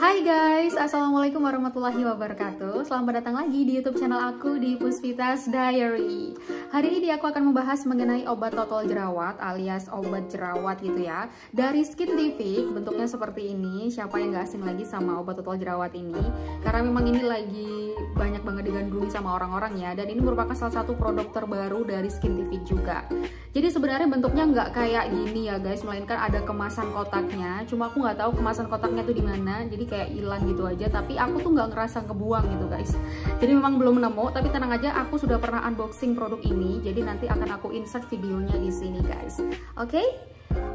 Hai guys, assalamualaikum warahmatullahi wabarakatuh. Selamat datang lagi di YouTube channel aku di Puspitas Diary. Hari ini aku akan membahas mengenai obat total jerawat alias obat jerawat gitu ya, dari Skintific. Bentuknya seperti ini. Siapa yang gak asing lagi sama obat total jerawat ini? Karena memang ini lagi banyak banget digandrungi sama orang-orang ya. Dan ini merupakan salah satu produk terbaru dari Skintific juga. Jadi sebenarnya bentuknya nggak kayak gini ya guys, melainkan ada kemasan kotaknya. Cuma aku nggak tahu kemasan kotaknya tuh di mana. Jadi kayak hilang gitu aja. Tapi aku tuh nggak ngerasa ngebuang gitu guys. Jadi memang belum nemu. Tapi tenang aja, aku sudah pernah unboxing produk ini. Jadi nanti akan aku insert videonya di sini guys. Oke?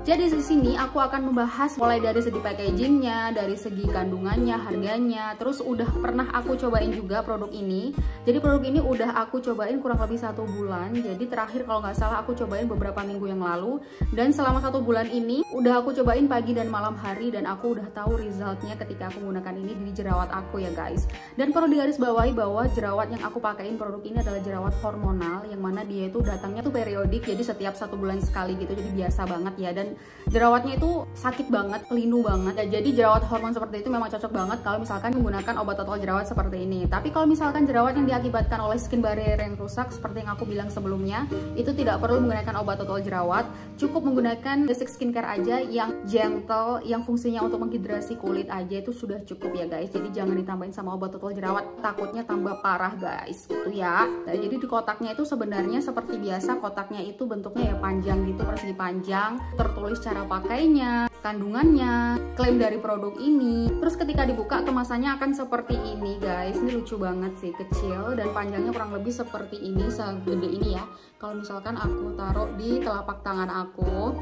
Jadi di sini aku akan membahas mulai dari segi packagingnya, dari segi kandungannya, harganya. Terus udah pernah aku cobain juga produk ini. Jadi produk ini udah aku cobain kurang lebih 1 bulan. Jadi terakhir kalau nggak salah aku cobain beberapa minggu yang lalu. Dan selama 1 bulan ini udah aku cobain pagi dan malam hari. Dan aku udah tahu resultnya ketika aku menggunakan ini di jerawat aku ya guys. Dan perlu digarisbawahi bahwa jerawat yang aku pakein produk ini adalah jerawat hormonal, yang mana dia itu datangnya tuh periodik. Jadi setiap 1 bulan sekali gitu. Jadi biasa banget ya. Dan jerawatnya itu sakit banget, linu banget ya. Jadi jerawat hormon seperti itu memang cocok banget kalau misalkan menggunakan obat total jerawat seperti ini. Tapi kalau misalkan jerawat yang diakibatkan oleh skin barrier yang rusak seperti yang aku bilang sebelumnya, itu tidak perlu menggunakan obat total jerawat. Cukup menggunakan basic skincare aja yang gentle, yang fungsinya untuk menghidrasi kulit aja, itu sudah cukup ya guys. Jadi jangan ditambahin sama obat total jerawat, takutnya tambah parah guys gitu ya. Nah, jadi di kotaknya itu sebenarnya seperti biasa, kotaknya itu bentuknya ya panjang gitu, persegi panjang, tertulis cara pakainya, kandungannya, klaim dari produk ini. Terus ketika dibuka kemasannya akan seperti ini guys. Ini lucu banget sih, kecil dan panjangnya kurang lebih seperti ini, segede ini ya. Kalau misalkan aku taruh di telapak tangan aku.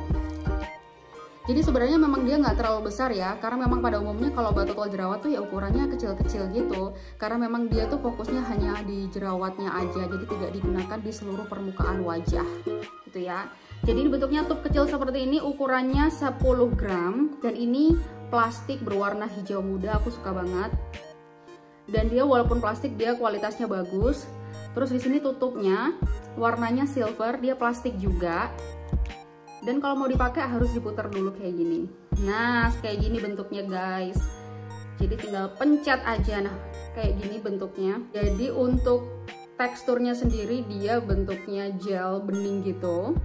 Jadi sebenarnya memang dia nggak terlalu besar ya, karena memang pada umumnya kalau obat total jerawat tuh ya ukurannya kecil-kecil gitu. Karena memang dia tuh fokusnya hanya di jerawatnya aja, jadi tidak digunakan di seluruh permukaan wajah gitu ya. Jadi bentuknya tuh kecil seperti ini, ukurannya 10 gram, dan ini plastik berwarna hijau muda, aku suka banget. Dan dia walaupun plastik, dia kualitasnya bagus. Terus di sini tutupnya warnanya silver, dia plastik juga. Dan kalau mau dipakai harus diputar dulu kayak gini. Nah, kayak gini bentuknya guys. Jadi tinggal pencet aja, nah kayak gini bentuknya. Jadi untuk teksturnya sendiri dia bentuknya gel bening gitu.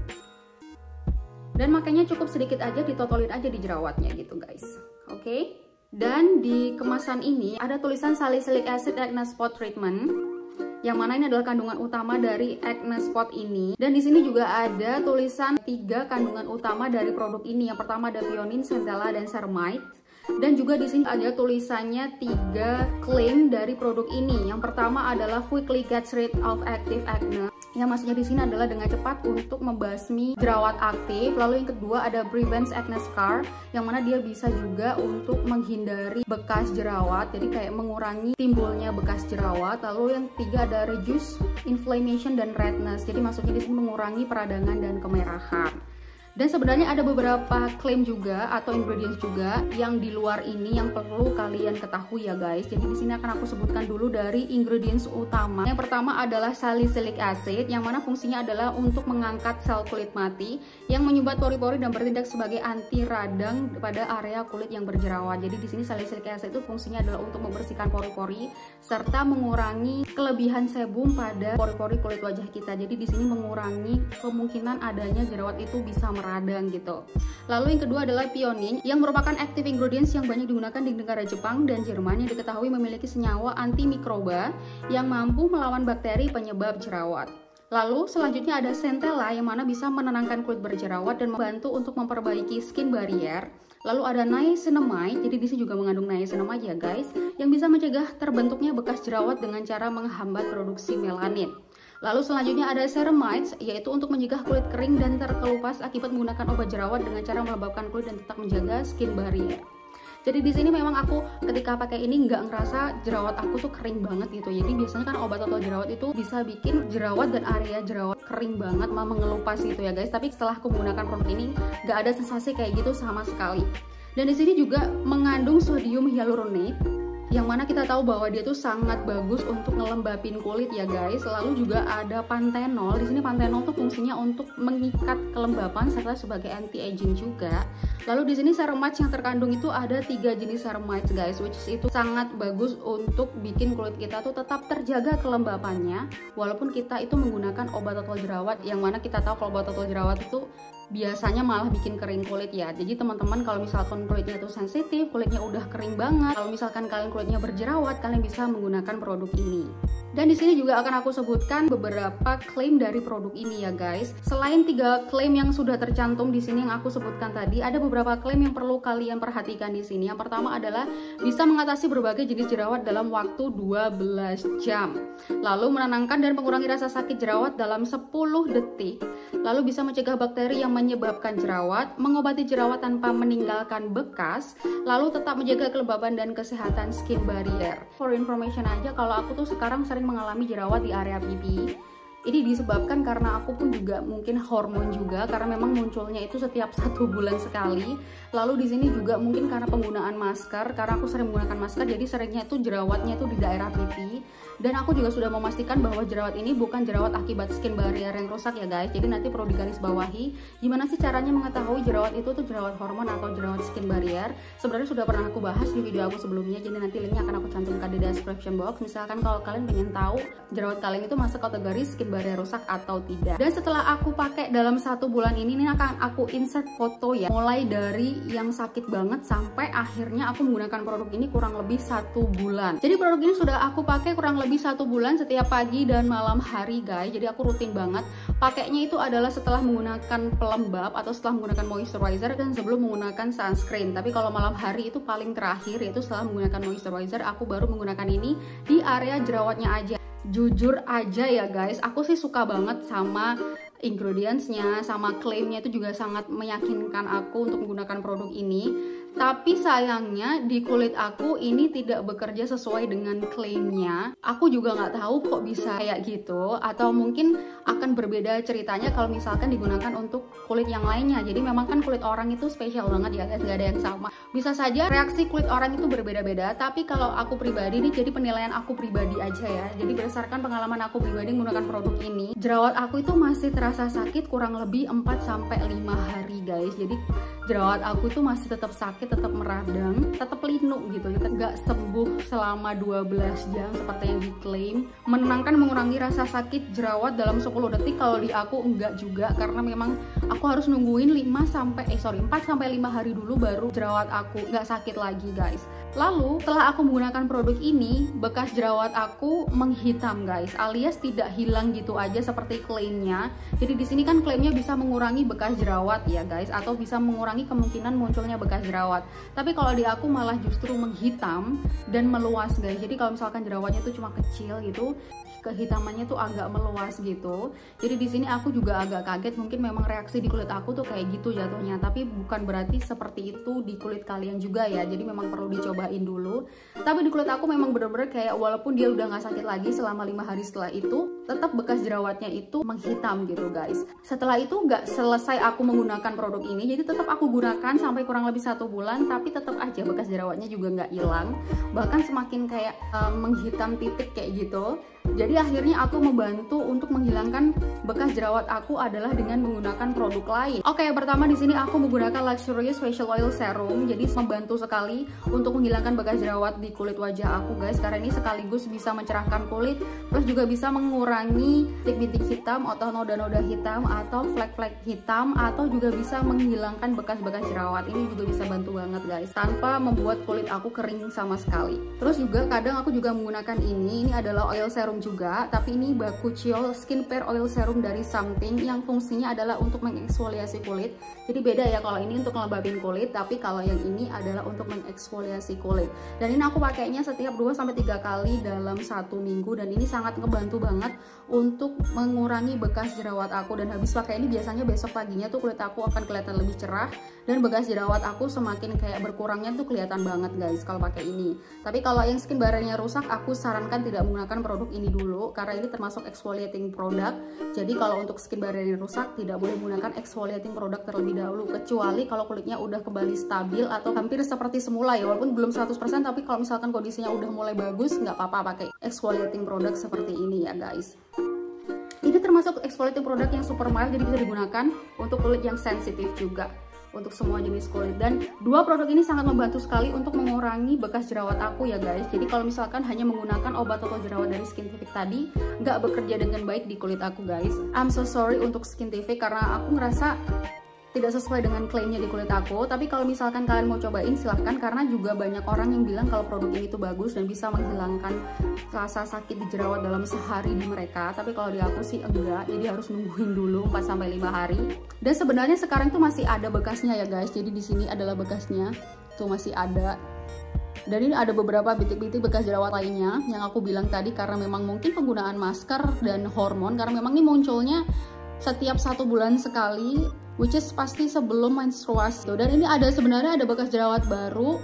Dan makanya cukup sedikit aja, ditotolin aja di jerawatnya gitu guys. Oke? Dan di kemasan ini ada tulisan Salicylic Acid Acne Spot Treatment, yang mana ini adalah kandungan utama dari acne spot ini. Dan di sini juga ada tulisan 3 kandungan utama dari produk ini. Yang pertama ada Pionin, Centella, dan Ceramide. Dan juga di sini ada tulisannya 3 klaim dari produk ini. Yang pertama adalah quickly gets rid of active acne. Yang maksudnya di sini adalah dengan cepat untuk membasmi jerawat aktif. Lalu yang kedua ada prevents acne scar, yang mana dia bisa juga untuk menghindari bekas jerawat, jadi kayak mengurangi timbulnya bekas jerawat. Lalu yang ketiga ada reduce inflammation dan redness, jadi maksudnya di sini mengurangi peradangan dan kemerahan. Dan sebenarnya ada beberapa klaim juga atau ingredients juga yang di luar ini yang perlu kalian ketahui ya guys. Jadi di sini akan aku sebutkan dulu dari ingredients utama. Yang pertama adalah salicylic acid, yang mana fungsinya adalah untuk mengangkat sel kulit mati yang menyumbat pori-pori dan bertindak sebagai anti radang pada area kulit yang berjerawat. Jadi di sini salicylic acid itu fungsinya adalah untuk membersihkan pori-pori serta mengurangi kelebihan sebum pada pori-pori kulit wajah kita. Jadi di sini mengurangi kemungkinan adanya jerawat itu bisa radang gitu. Lalu yang kedua adalah Pionin, yang merupakan active ingredients yang banyak digunakan di negara Jepang dan Jerman, yang diketahui memiliki senyawa antimikroba yang mampu melawan bakteri penyebab jerawat. Lalu selanjutnya ada Centella, yang mana bisa menenangkan kulit berjerawat dan membantu untuk memperbaiki skin barrier. Lalu ada niacinamide, jadi di sini juga mengandung niacinamide ya guys, yang bisa mencegah terbentuknya bekas jerawat dengan cara menghambat produksi melanin. Lalu selanjutnya ada Ceramide, yaitu untuk mencegah kulit kering dan terkelupas akibat menggunakan obat jerawat dengan cara melembabkan kulit dan tetap menjaga skin barrier. Jadi di sini memang aku ketika pakai ini nggak ngerasa jerawat aku tuh kering banget gitu. Jadi biasanya kan obat total jerawat itu bisa bikin jerawat dan area jerawat kering banget, malah mengelupas gitu ya guys. Tapi setelah aku menggunakan produk ini nggak ada sensasi kayak gitu sama sekali. Dan di sini juga mengandung sodium hyaluronate, yang mana kita tahu bahwa dia tuh sangat bagus untuk ngelembapin kulit ya guys. Lalu juga ada Panthenol. Di sini Panthenol tuh fungsinya untuk mengikat kelembapan serta sebagai anti aging juga. Lalu di sini ceramides yang terkandung itu ada 3 jenis ceramides guys, which is itu sangat bagus untuk bikin kulit kita tuh tetap terjaga kelembapannya walaupun kita itu menggunakan obat total jerawat, yang mana kita tahu kalau obat total jerawat itu biasanya malah bikin kering kulit ya. Jadi teman-teman kalau misalkan kulitnya itu sensitif, kulitnya udah kering banget, kalau misalkan kalian kulitnya berjerawat, kalian bisa menggunakan produk ini. Dan di sini juga akan aku sebutkan beberapa klaim dari produk ini ya guys. Selain 3 klaim yang sudah tercantum di sini yang aku sebutkan tadi, ada beberapa klaim yang perlu kalian perhatikan di sini. Yang pertama adalah bisa mengatasi berbagai jenis jerawat dalam waktu 12 jam. Lalu menenangkan dan mengurangi rasa sakit jerawat dalam 10 detik. Lalu bisa mencegah bakteri yang menyebabkan jerawat, mengobati jerawat tanpa meninggalkan bekas, lalu tetap menjaga kelembaban dan kesehatan skin barrier. For information aja, kalau aku tuh sekarang sering mengalami jerawat di area pipi. Ini disebabkan karena aku pun juga mungkin hormon juga, karena memang munculnya itu setiap 1 bulan sekali. Lalu di sini juga mungkin karena penggunaan masker, karena aku sering menggunakan masker, jadi seringnya itu jerawatnya itu di daerah pipi. Dan aku juga sudah memastikan bahwa jerawat ini bukan jerawat akibat skin barrier yang rusak ya guys. Jadi nanti perlu digarisbawahi gimana sih caranya mengetahui jerawat itu tuh jerawat hormon atau jerawat skin barrier. Sebenarnya sudah pernah aku bahas di video aku sebelumnya, jadi nanti linknya akan aku cantumkan di description box. Misalkan kalau kalian pengen tahu jerawat kalian itu masuk kategori skin barrier rusak atau tidak. Dan setelah aku pakai dalam 1 bulan ini akan aku insert foto ya, mulai dari yang sakit banget sampai akhirnya aku menggunakan produk ini kurang lebih 1 bulan. Jadi produk ini sudah aku pakai kurang lebih 1 bulan setiap pagi dan malam hari guys. Jadi aku rutin banget pakainya itu adalah setelah menggunakan pelembab atau setelah menggunakan moisturizer dan sebelum menggunakan sunscreen. Tapi kalau malam hari itu paling terakhir, yaitu setelah menggunakan moisturizer, aku baru menggunakan ini di area jerawatnya aja. Jujur aja ya guys, aku sih suka banget sama ingredientsnya, sama klaimnya itu juga sangat meyakinkan aku untuk menggunakan produk ini. Tapi sayangnya di kulit aku ini tidak bekerja sesuai dengan klaimnya. Aku juga nggak tahu kok bisa kayak gitu, atau mungkin akan berbeda ceritanya kalau misalkan digunakan untuk kulit yang lainnya. Jadi memang kan kulit orang itu spesial banget ya guys, nggak ada yang sama. Bisa saja reaksi kulit orang itu berbeda-beda, tapi kalau aku pribadi ini jadi penilaian aku pribadi aja ya. Jadi berdasarkan pengalaman aku pribadi menggunakan produk ini, jerawat aku itu masih terasa sakit kurang lebih 4-5 hari guys. Jadi jerawat aku itu masih tetap sakit, tetap meradang, tetap linu gitu, nggak sembuh selama 12 jam seperti yang diklaim. Menenangkan, mengurangi rasa sakit jerawat dalam 10 detik, kalau di aku enggak juga, karena memang aku harus nungguin 4-5 hari dulu baru jerawat aku nggak sakit lagi guys. Lalu setelah aku menggunakan produk ini, bekas jerawat aku menghitam guys, alias tidak hilang gitu aja seperti klaimnya. Jadi di sini kan klaimnya bisa mengurangi bekas jerawat ya guys, atau bisa mengurangi kemungkinan munculnya bekas jerawat. Tapi kalau di aku malah justru menghitam dan meluas guys. Jadi kalau misalkan jerawatnya tuh cuma kecil gitu, kehitamannya tuh agak meluas gitu. Jadi di sini aku juga agak kaget, mungkin memang reaksi di kulit aku tuh kayak gitu jatuhnya. Tapi bukan berarti seperti itu di kulit kalian juga ya. Jadi memang perlu dicobain dulu. Tapi di kulit aku memang bener-bener kayak walaupun dia udah nggak sakit lagi selama 5 hari setelah itu, tetap bekas jerawatnya itu menghitam gitu guys. Setelah itu nggak selesai aku menggunakan produk ini, jadi tetap aku gunakan sampai kurang lebih 1 bulan, tapi tetap aja bekas jerawatnya juga nggak hilang, bahkan semakin kayak menghitam titik kayak gitu. Jadi akhirnya aku membantu untuk menghilangkan bekas jerawat aku adalah dengan menggunakan produk lain. Oke, pertama di sini aku menggunakan Luxurious Facial Oil Serum. Jadi membantu sekali untuk menghilangkan bekas jerawat di kulit wajah aku guys, karena ini sekaligus bisa mencerahkan kulit, plus juga bisa mengurangi bintik-bintik hitam atau noda-noda hitam atau flek-flek hitam, atau juga bisa menghilangkan bekas-bekas jerawat. Ini juga bisa bantu banget guys, tanpa membuat kulit aku kering sama sekali. Terus juga kadang aku juga menggunakan ini adalah oil serum juga, tapi ini Bakuchiol Skincare Oil Serum dari Something yang fungsinya adalah untuk mengeksfoliasi kulit. Jadi beda ya, kalau ini untuk ngelembabin kulit, tapi kalau yang ini adalah untuk mengeksfoliasi kulit. Dan ini aku pakainya setiap 2-3 kali dalam 1 minggu, dan ini sangat ngebantu banget untuk mengurangi bekas jerawat aku. Dan habis pakai ini biasanya besok paginya tuh kulit aku akan kelihatan lebih cerah, dan bekas jerawat aku semakin kayak berkurangnya tuh kelihatan banget guys kalau pakai ini. Tapi kalau yang skin barrier-nya rusak, aku sarankan tidak menggunakan produk ini ini dulu karena ini termasuk exfoliating product. Jadi kalau untuk skin barrier yang rusak tidak boleh menggunakan exfoliating product terlebih dahulu, kecuali kalau kulitnya udah kembali stabil atau hampir seperti semula ya, walaupun belum 100%, tapi kalau misalkan kondisinya udah mulai bagus nggak apa-apa pakai exfoliating product seperti ini ya guys. Ini termasuk exfoliating product yang super mild, jadi bisa digunakan untuk kulit yang sensitif juga, untuk semua jenis kulit. Dan dua produk ini sangat membantu sekali untuk mengurangi bekas jerawat aku ya guys. Jadi kalau misalkan hanya menggunakan obat total jerawat dari Skintific tadi nggak bekerja dengan baik di kulit aku guys. I'm so sorry untuk Skintific karena aku ngerasa tidak sesuai dengan klaimnya di kulit aku. Tapi kalau misalkan kalian mau cobain silahkan, karena juga banyak orang yang bilang kalau produk ini tuh bagus dan bisa menghilangkan rasa sakit di jerawat dalam sehari di mereka. Tapi kalau di aku sih enggak, jadi harus nungguin dulu 4-5 hari. Dan sebenarnya sekarang tuh masih ada bekasnya ya guys. Jadi di sini adalah bekasnya, tuh masih ada. Dan ini ada beberapa bintik-bintik bekas jerawat lainnya yang aku bilang tadi, karena memang mungkin penggunaan masker dan hormon, karena memang ini munculnya setiap 1 bulan sekali, which is pasti sebelum menstruasi. Dan ini sebenarnya ada bekas jerawat baru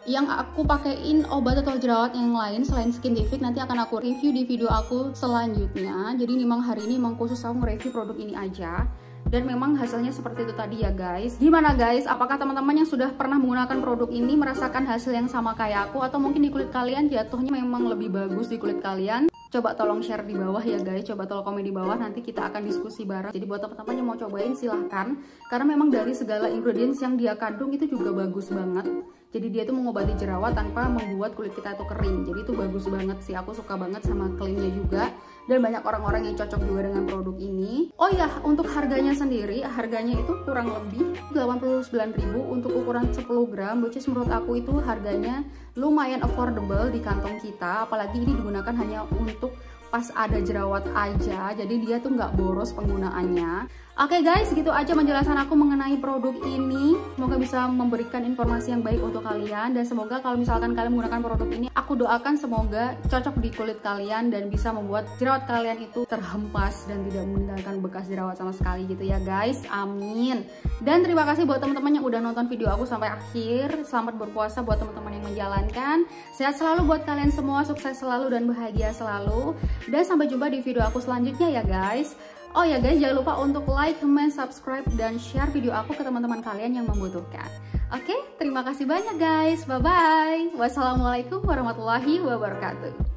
yang aku pakein obat total jerawat yang lain selain Skintific, nanti akan aku review di video aku selanjutnya. Jadi memang hari ini memang khusus aku nge-review produk ini aja. Dan memang hasilnya seperti itu tadi ya guys. Gimana guys? Apakah teman-teman yang sudah pernah menggunakan produk ini merasakan hasil yang sama kayak aku? Atau mungkin di kulit kalian jatuhnya memang lebih bagus di kulit kalian? Coba tolong share di bawah ya guys. Coba tolong komen di bawah, nanti kita akan diskusi bareng. Jadi buat teman-teman yang mau cobain silahkan. Karena memang dari segala ingredients yang dia kandung itu juga bagus banget. Jadi dia tuh mengobati jerawat tanpa membuat kulit kita itu kering. Jadi itu bagus banget sih, aku suka banget sama klaimnya juga. Dan banyak orang-orang yang cocok juga dengan produk ini. Oh ya, untuk harganya sendiri, harganya itu kurang lebih 89.000 untuk ukuran 10 gram, which is menurut aku itu harganya lumayan affordable di kantong kita. Apalagi ini digunakan hanya untuk pas ada jerawat aja, jadi dia tuh nggak boros penggunaannya. Oke guys, gitu aja penjelasan aku mengenai produk ini. Semoga bisa memberikan informasi yang baik untuk kalian, dan semoga kalau misalkan kalian menggunakan produk ini, aku doakan semoga cocok di kulit kalian dan bisa membuat jerawat kalian itu terhempas dan tidak meninggalkan bekas jerawat sama sekali gitu ya guys. Amin. Dan terima kasih buat teman-teman yang udah nonton video aku sampai akhir. Selamat berpuasa buat teman-teman yang menjalankan. Sehat selalu buat kalian semua, sukses selalu dan bahagia selalu. Dan sampai jumpa di video aku selanjutnya ya guys. Oh ya guys, jangan lupa untuk like, comment, subscribe, dan share video aku ke teman-teman kalian yang membutuhkan. Oke, terima kasih banyak guys. Bye-bye. Wassalamualaikum warahmatullahi wabarakatuh.